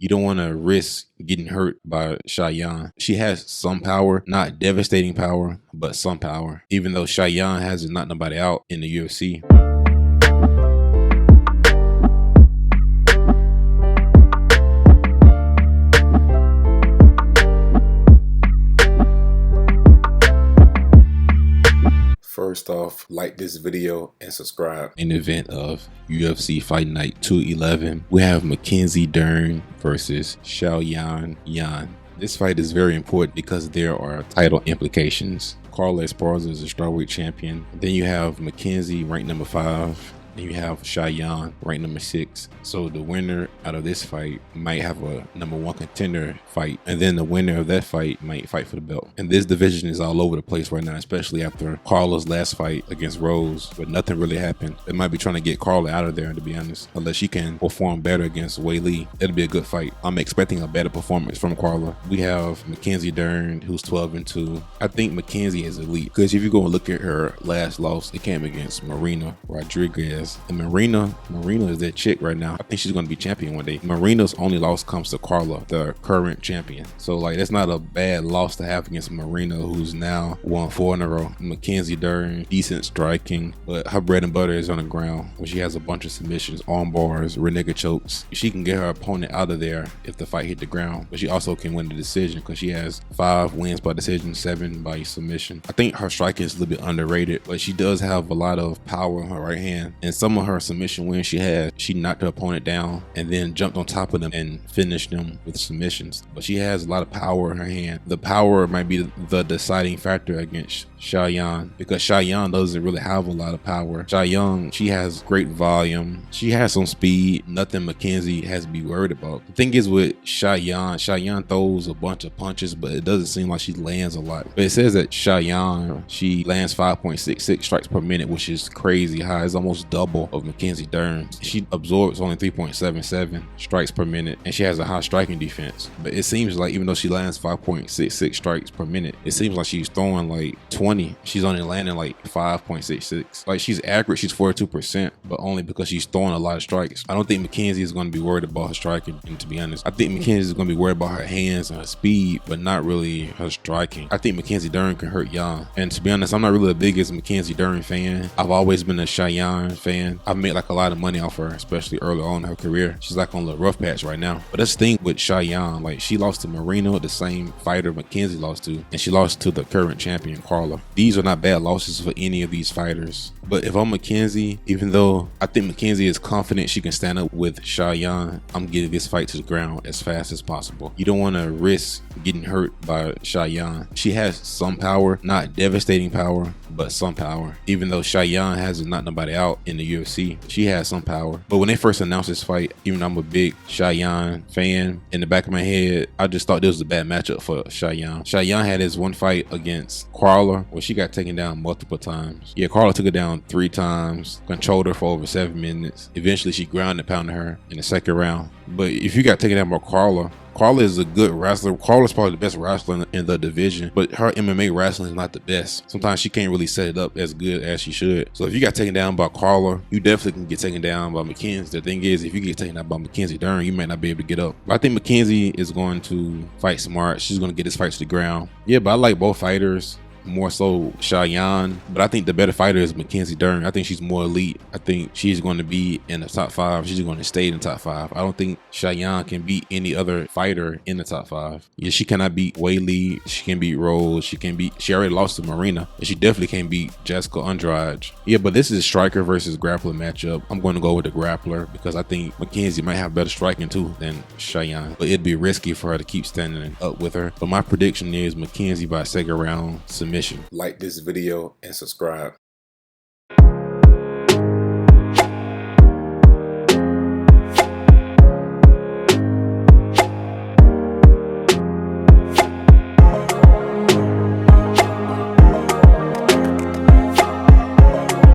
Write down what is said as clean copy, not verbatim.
You don't want to risk getting hurt by Xiaonan. She has some power, not devastating power, but some power. Even though Xiaonan hasn't knocked nobody out in the UFC. First off, like this video and subscribe. In the event of UFC Fight Night 211, we have Mackenzie Dern versus Xiaonan. This fight is very important because there are title implications. Carla Esparza is a strawweight champion. Then you have Mackenzie ranked number 5. And you have Xiaonan ranked number 6. So the winner out of this fight might have a number 1 contender fight, and then the winner of that fight might fight for the belt. And this division is all over the place right now, especially after Carla's last fight against Rose, but nothing really happened. They might be trying to get Carla out of there, to be honest, unless she can perform better against Wei Li. It'll be a good fight. I'm expecting a better performance from Carla. We have Mackenzie Dern, who's 12-2. I think Mackenzie is elite because if you go and look at her last loss, it came against Marina Rodriguez. And Marina is that chick right now. I think she's going to be champion one day. Marina's only loss comes to Carla, the current champion. So like that's not a bad loss to have against Marina, who's now won 4 in a row. Mackenzie Dern, decent striking, but her bread and butter is on the ground, where she has a bunch of submissions, arm bars, rear naked chokes. She can get her opponent out of there if the fight hit the ground, but she also can win the decision because she has 5 wins by decision, 7 by submission. I think her striking is a little bit underrated, but she does have a lot of power in her right hand. And some of her submission wins she knocked her opponent down and then jumped on top of them and finished them with submissions. But she has a lot of power in her hand. The power might be the deciding factor against Xiaonan, because Xiaonan doesn't really have a lot of power. Xiaonan, she has great volume. She has some speed, nothing Mackenzie has to be worried about. The thing is with Xiaonan throws a bunch of punches, but it doesn't seem like she lands a lot. But it says that Xiaonan, she lands 5.66 strikes per minute, which is crazy high. It's almost double of Mackenzie Dern. She absorbs only 3.77 strikes per minute, and she has a high striking defense. But it seems like even though she lands 5.66 strikes per minute, it seems like she's throwing like 20. She's only landing like 5.66. Like she's accurate, she's 42%, but only because she's throwing a lot of strikes. I don't think Mackenzie is going to be worried about her striking, and to be honest, I think Mackenzie is going to be worried about her hands and her speed, but not really her striking. I think Mackenzie Dern can hurt Yan. And to be honest, I'm not really the biggest Mackenzie Dern fan. I've always been a Xiaonan fan. I've made like a lot of money off her, especially early on in her career. She's like on the rough patch right now. But that's the thing with Xiaonan, like she lost to Marina, the same fighter Mackenzie lost to, and she lost to the current champion Carla. These are not bad losses for any of these fighters. But if I'm Mackenzie, even though I think Mackenzie is confident she can stand up with Xiaonan, I'm getting this fight to the ground as fast as possible. You don't want to risk getting hurt by Xiaonan. She has some power, not devastating power, but some power. Even though Xiaonan hasn't knocked nobody out in the UFC, she has some power. But when they first announced this fight, even though I'm a big Xiaonan fan, in the back of my head, I just thought this was a bad matchup for Xiaonan. Xiaonan had his one fight against Carla where she got taken down multiple times. Yeah, Carla took her down 3 times, controlled her for over 7 minutes. Eventually, she ground and pounded her in the second round. But if you got taken down by Carla is a good wrestler. Carla's probably the best wrestler in the division, but her MMA wrestling is not the best. Sometimes she can't really set it up as good as she should. So if you got taken down by Carla, you definitely can get taken down by Mackenzie. The thing is, if you get taken down by Mackenzie Dern, you might not be able to get up. But I think Mackenzie is going to fight smart. She's going to get this fight to the ground. Yeah, but I like both fighters. More so Xiaonan, but I think the better fighter is Mackenzie Dern. I think she's more elite. I think she's going to be in the top 5. She's going to stay in the top 5. I don't think Xiaonan can beat any other fighter in the top 5. Yeah, she cannot beat Wei Li. She can beat Rose. She already lost to Marina, and she definitely can't beat Jessica Andrade. Yeah, but this is striker versus grappler matchup. I'm going to go with the grappler because I think Mackenzie might have better striking too than Xiaonan, but it'd be risky for her to keep standing up with her. But my prediction is Mackenzie by second round submission. Like this video and subscribe.